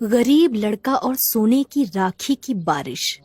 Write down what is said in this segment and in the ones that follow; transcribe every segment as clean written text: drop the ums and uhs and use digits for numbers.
गरीब लड़का और सोने की राखी की बारिश।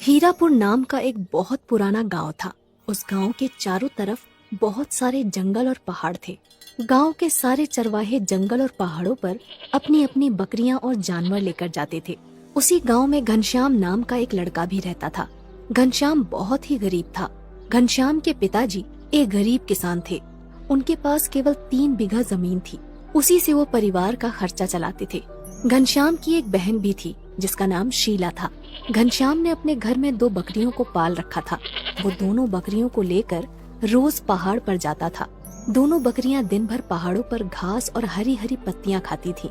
हीरापुर नाम का एक बहुत पुराना गांव था। उस गांव के चारों तरफ बहुत सारे जंगल और पहाड़ थे। गांव के सारे चरवाहे जंगल और पहाड़ों पर अपनी अपनी बकरियां और जानवर लेकर जाते थे। उसी गांव में घनश्याम नाम का एक लड़का भी रहता था। घनश्याम बहुत ही गरीब था। घनश्याम के पिताजी एक गरीब किसान थे। उनके पास केवल 3 बीघा जमीन थी। उसी से वो परिवार का खर्चा चलाते थे। घनश्याम की एक बहन भी थी जिसका नाम शीला था। घनश्याम ने अपने घर में 2 बकरियों को पाल रखा था। वो दोनों बकरियों को लेकर रोज पहाड़ पर जाता था। दोनों बकरियां दिन भर पहाड़ों पर घास और हरी हरी पत्तियां खाती थी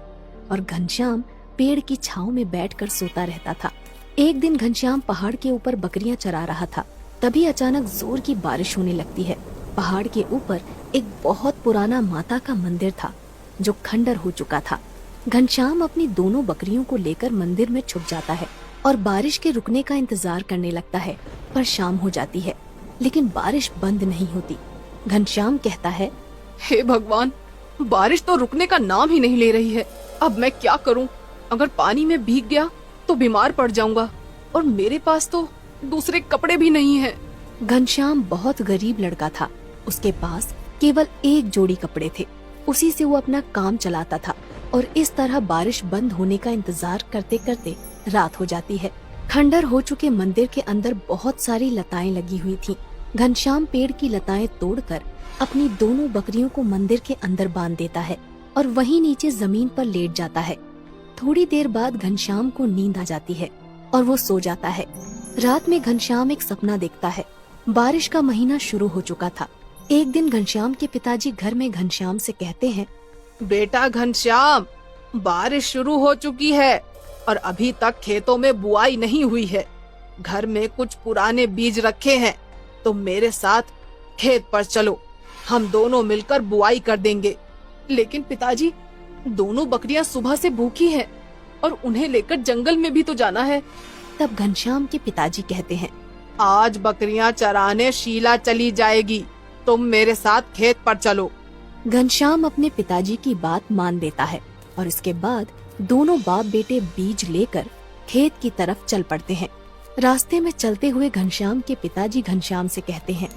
और घनश्याम पेड़ की छांव में बैठकर सोता रहता था। एक दिन घनश्याम पहाड़ के ऊपर बकरियां चरा रहा था। तभी अचानक जोर की बारिश होने लगती है। पहाड़ के ऊपर एक बहुत पुराना माता का मंदिर था जो खंडर हो चुका था। घनश्याम अपनी दोनों बकरियों को लेकर मंदिर में छुप जाता है और बारिश के रुकने का इंतजार करने लगता है। पर शाम हो जाती है लेकिन बारिश बंद नहीं होती। घनश्याम कहता है, हे भगवान, बारिश तो रुकने का नाम ही नहीं ले रही है। अब मैं क्या करूं? अगर पानी में भीग गया तो बीमार पड़ जाऊंगा और मेरे पास तो दूसरे कपड़े भी नहीं हैं। घनश्याम बहुत गरीब लड़का था। उसके पास केवल एक जोड़ी कपड़े थे। उसी से वो अपना काम चलाता था और इस तरह बारिश बंद होने का इंतजार करते करते रात हो जाती है। खंडर हो चुके मंदिर के अंदर बहुत सारी लताएं लगी हुई थीं। घनश्याम पेड़ की लताएं तोड़कर अपनी दोनों बकरियों को मंदिर के अंदर बांध देता है और वहीं नीचे जमीन पर लेट जाता है। थोड़ी देर बाद घनश्याम को नींद आ जाती है और वो सो जाता है। रात में घनश्याम एक सपना देखता है। बारिश का महीना शुरू हो चुका था। एक दिन घनश्याम के पिताजी घर में घनश्याम से कहते हैं, बेटा घनश्याम, बारिश शुरू हो चुकी है और अभी तक खेतों में बुआई नहीं हुई है। घर में कुछ पुराने बीज रखे हैं, तो मेरे साथ खेत पर चलो, हम दोनों मिलकर बुआई कर देंगे। लेकिन पिताजी, दोनों बकरियां सुबह से भूखी हैं और उन्हें लेकर जंगल में भी तो जाना है। तब घनश्याम के पिताजी कहते हैं, आज बकरियां चराने शीला चली जाएगी, तुम मेरे साथ खेत पर चलो। घनश्याम अपने पिताजी की बात मान लेता है और इसके बाद दोनों बाप बेटे बीज लेकर खेत की तरफ चल पड़ते हैं। रास्ते में चलते हुए घनश्याम के पिताजी घनश्याम से कहते हैं,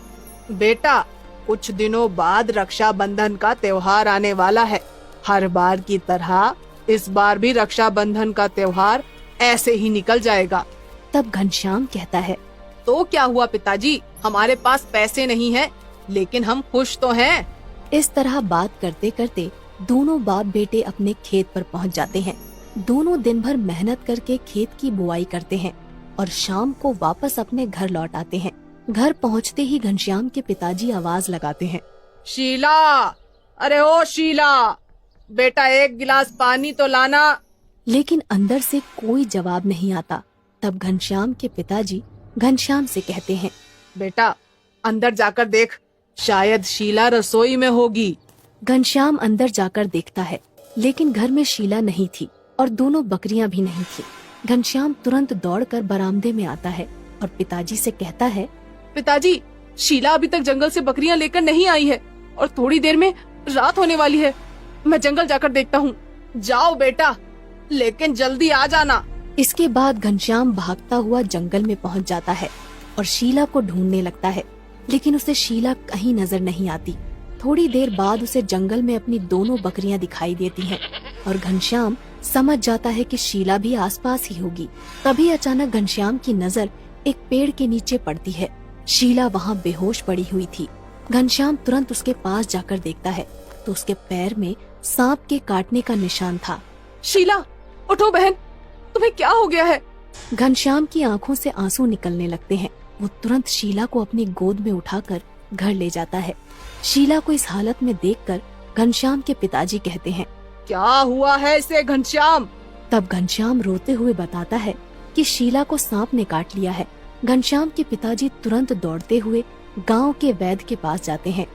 बेटा, कुछ दिनों बाद रक्षाबंधन का त्योहार आने वाला है। हर बार की तरह इस बार भी रक्षाबंधन का त्योहार ऐसे ही निकल जाएगा। तब घनश्याम कहता है, तो क्या हुआ पिताजी, हमारे पास पैसे नहीं हैं, लेकिन हम खुश तो हैं। इस तरह बात करते करते दोनों बाप बेटे अपने खेत पर पहुंच जाते हैं। दोनों दिन भर मेहनत करके खेत की बुआई करते हैं और शाम को वापस अपने घर लौट आते हैं। घर पहुंचते ही घनश्याम के पिताजी आवाज लगाते हैं, शीला, अरे ओ शीला, बेटा एक गिलास पानी तो लाना। लेकिन अंदर से कोई जवाब नहीं आता। तब घनश्याम के पिताजी घनश्याम से कहते हैं, बेटा अंदर जाकर देख, शायद शीला रसोई में होगी। घनश्याम अंदर जाकर देखता है लेकिन घर में शीला नहीं थी और दोनों बकरियां भी नहीं थी। घनश्याम तुरंत दौड़कर बरामदे में आता है और पिताजी से कहता है, पिताजी, शीला अभी तक जंगल से बकरियां लेकर नहीं आई है और थोड़ी देर में रात होने वाली है। मैं जंगल जाकर देखता हूँ। जाओ बेटा, लेकिन जल्दी आ जाना। इसके बाद घनश्याम भागता हुआ जंगल में पहुँच जाता है और शीला को ढूंढने लगता है, लेकिन उसे शीला कहीं नजर नहीं आती। थोड़ी देर बाद उसे जंगल में अपनी दोनों बकरियां दिखाई देती हैं और घनश्याम समझ जाता है कि शीला भी आसपास ही होगी। तभी अचानक घनश्याम की नजर एक पेड़ के नीचे पड़ती है। शीला वहाँ बेहोश पड़ी हुई थी। घनश्याम तुरंत उसके पास जाकर देखता है तो उसके पैर में सांप के काटने का निशान था। शीला, उठो बहन, तुम्हें क्या हो गया है? घनश्याम की आंखों से आंसू निकलने लगते हैं। वो तुरंत शीला को अपनी गोद में उठाकर घर ले जाता है। शीला को इस हालत में देखकर घनश्याम के पिताजी कहते हैं, क्या हुआ है इसे घनश्याम? तब घनश्याम रोते हुए बताता है कि शीला को सांप ने काट लिया है। घनश्याम के पिताजी तुरंत दौड़ते हुए गांव के वैद्य के पास जाते हैं।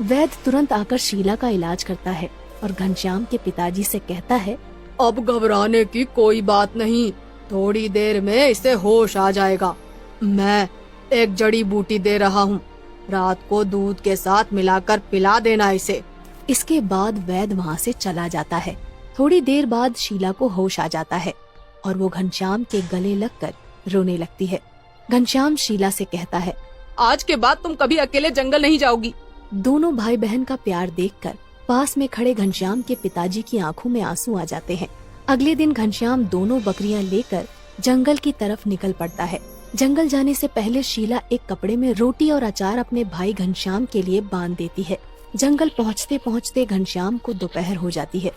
वैद्य तुरंत आकर शीला का इलाज करता है और घनश्याम के पिताजी से कहता है, अब घबराने की कोई बात नहीं, थोड़ी देर में इसे होश आ जाएगा। मैं एक जड़ी बूटी दे रहा हूँ, रात को दूध के साथ मिलाकर पिला देना इसे। इसके बाद वैद्य वहाँ से चला जाता है। थोड़ी देर बाद शीला को होश आ जाता है और वो घनश्याम के गले लगकर रोने लगती है। घनश्याम शीला से कहता है, आज के बाद तुम कभी अकेले जंगल नहीं जाओगी। दोनों भाई बहन का प्यार देखकर पास में खड़े घनश्याम के पिताजी की आंखों में आंसू आ जाते हैं। अगले दिन घनश्याम दोनों बकरियां लेकर जंगल की तरफ निकल पड़ता है। जंगल जाने से पहले शीला एक कपड़े में रोटी और अचार अपने भाई घनश्याम के लिए बांध देती है। जंगल पहुँचते पहुँचते घनश्याम को दोपहर हो जाती है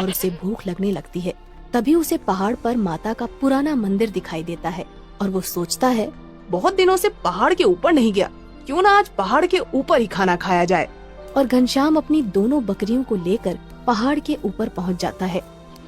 और उसे भूख लगने लगती है। तभी उसे पहाड़ पर माता का पुराना मंदिर दिखाई देता है और वो सोचता है, बहुत दिनों से पहाड़ के ऊपर नहीं गया, क्यों ना आज पहाड़ के ऊपर ही खाना खाया जाए। और घनश्याम अपनी दोनों बकरियों को लेकर पहाड़ के ऊपर पहुंच जाता है।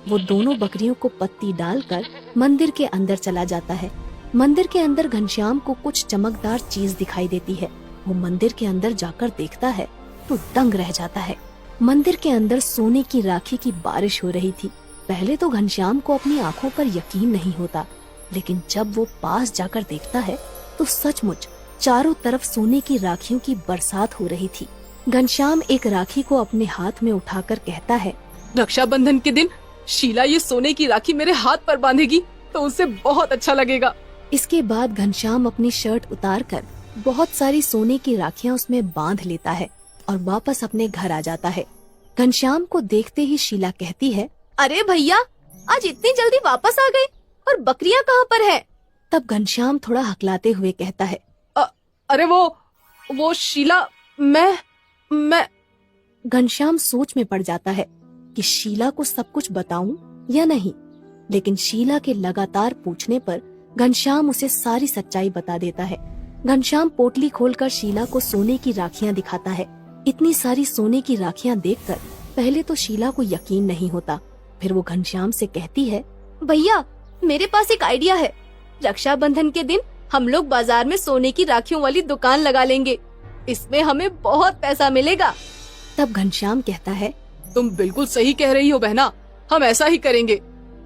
वो दोनों बकरियों को पत्ती डालकर मंदिर के अंदर चला जाता है। मंदिर के अंदर घनश्याम को कुछ चमकदार चीज दिखाई देती है। वो मंदिर के अंदर जाकर देखता है तो दंग रह जाता है। मंदिर के अंदर सोने की राखी की बारिश हो रही थी। पहले तो घनश्याम को अपनी आंखों पर यकीन नहीं होता, लेकिन जब वो पास जाकर देखता है तो सचमुच चारों तरफ सोने की राखियों की बरसात हो रही थी। घनश्याम एक राखी को अपने हाथ में उठाकर कहता है, रक्षाबंधन के दिन शीला ये सोने की राखी मेरे हाथ पर बांधेगी तो उसे बहुत अच्छा लगेगा। इसके बाद घनश्याम अपनी शर्ट उतारकर बहुत सारी सोने की राखियां उसमें बांध लेता है और वापस अपने घर आ जाता है। घनश्याम को देखते ही शीला कहती है, अरे भैया, आज इतनी जल्दी वापस आ गए और बकरियां कहाँ पर है? तब घनश्याम थोड़ा हकलाते हुए कहता है, अरे वो शीला, मैं घनश्याम सोच में पड़ जाता है कि शीला को सब कुछ बताऊं या नहीं, लेकिन शीला के लगातार पूछने पर घनश्याम उसे सारी सच्चाई बता देता है। घनश्याम पोटली खोलकर शीला को सोने की राखियां दिखाता है। इतनी सारी सोने की राखियां देखकर पहले तो शीला को यकीन नहीं होता। फिर वो घनश्याम से कहती है, भैया, मेरे पास एक आइडिया है। रक्षाबंधन के दिन हम लोग बाजार में सोने की राखियों वाली दुकान लगा लेंगे। इसमें हमें बहुत पैसा मिलेगा। तब घनश्याम कहता है, तुम बिल्कुल सही कह रही हो बहना, हम ऐसा ही करेंगे।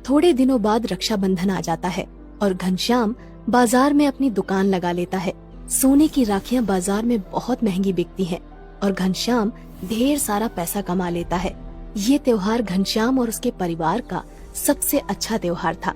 थोड़े दिनों बाद रक्षाबंधन आ जाता है और घनश्याम बाजार में अपनी दुकान लगा लेता है। सोने की राखियां बाजार में बहुत महंगी बिकती हैं और घनश्याम ढेर सारा पैसा कमा लेता है। ये त्योहार घनश्याम और उसके परिवार का सबसे अच्छा त्योहार था।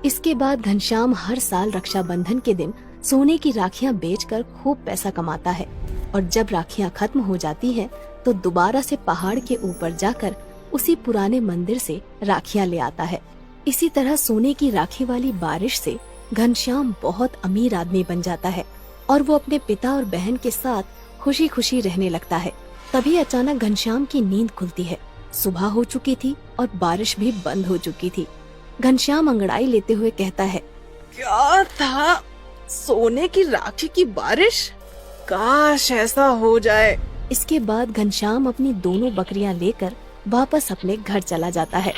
इसके बाद घनश्याम हर साल रक्षाबंधन के दिन सोने की राखियां बेचकर खूब पैसा कमाता है और जब राखियां खत्म हो जाती हैं तो दोबारा से पहाड़ के ऊपर जाकर उसी पुराने मंदिर से राखियां ले आता है। इसी तरह सोने की राखी वाली बारिश से घनश्याम बहुत अमीर आदमी बन जाता है और वो अपने पिता और बहन के साथ खुशी खुशी रहने लगता है। तभी अचानक घनश्याम की नींद खुलती है। सुबह हो चुकी थी और बारिश भी बंद हो चुकी थी। घनश्याम अंगड़ाई लेते हुए कहता है, क्या था? सोने की राखी की बारिश? काश ऐसा हो जाए। इसके बाद घनश्याम अपनी दोनों बकरियां लेकर वापस अपने घर चला जाता है।